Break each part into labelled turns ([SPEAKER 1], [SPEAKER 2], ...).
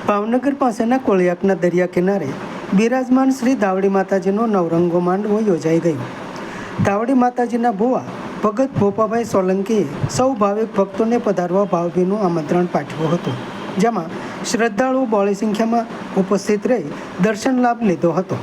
[SPEAKER 1] ભાવનગર પાસેના કોળિયાકના દરિયા કિનારે બિરાજમાન શ્રી ધાવડી માતાજીનો નવરંગો માંડવો યોજાઈ ગયો. ધાવડી માતાજીના ભુવા ભગત ભોપાભાઈ સોલંકીએ સૌ ભાવિક ભક્તોને પધારવા ભાવભીનું આમંત્રણ પાઠવ્યું હતું, જેમાં શ્રદ્ધાળુઓ બહોળી સંખ્યામાં ઉપસ્થિત રહી દર્શન લાભ લીધો હતો.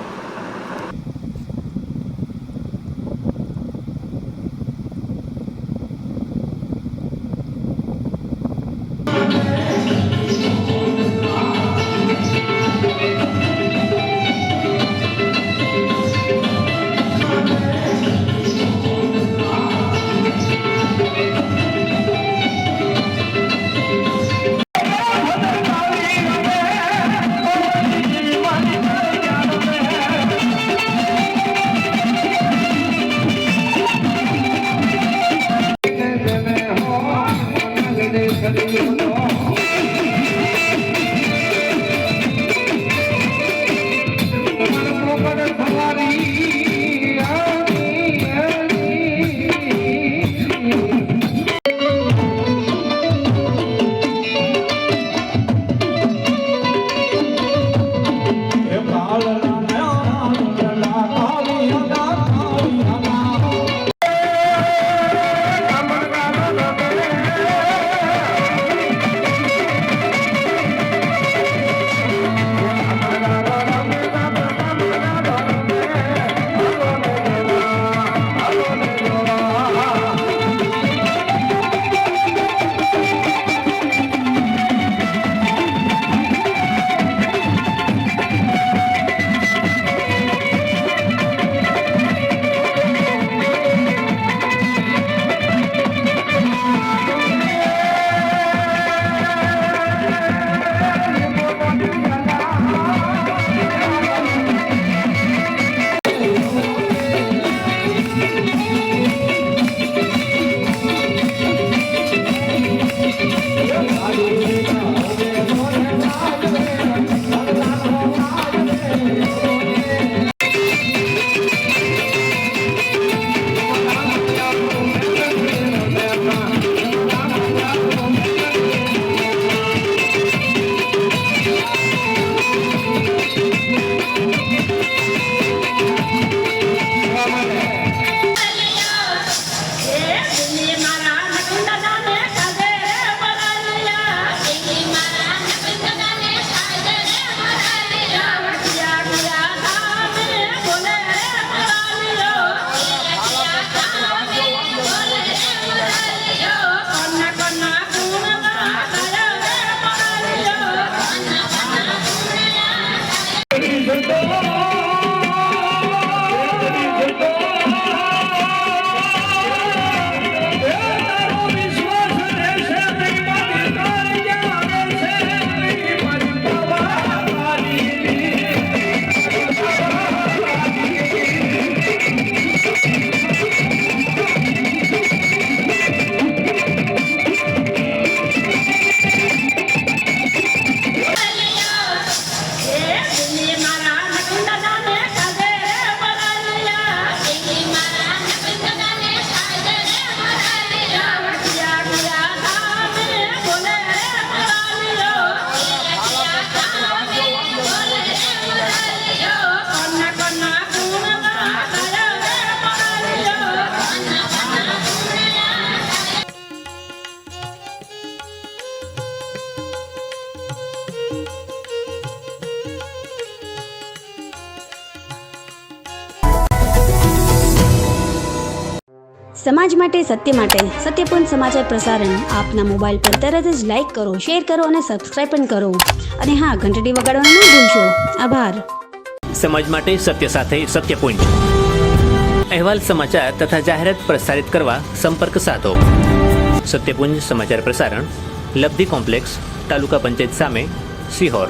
[SPEAKER 2] સમાજ માટે સત્ય માટે સત્યપૂર્ણ સમાચાર પ્રસારણ આપના મોબાઈલ પર તરત જ લાઈક કરો, શેર કરો અને સબસ્ક્રાઇબ પણ કરો. અને હા, ઘંટડી વગાડવાનું ન ભૂલશો. આભાર.
[SPEAKER 3] સમાજ માટે સત્ય સાથે સત્યપૂર્ણ અહેવાલ, સમાચાર તથા જાહેરાત પ્રસારિત કરવા સંપર્ક સાધો. સત્યપુંજ સમાચાર પ્રસારણ, લબ્ધિ કોમ્પ્લેક્સ, તાલુકા પંચાયત સામે, સિહોર.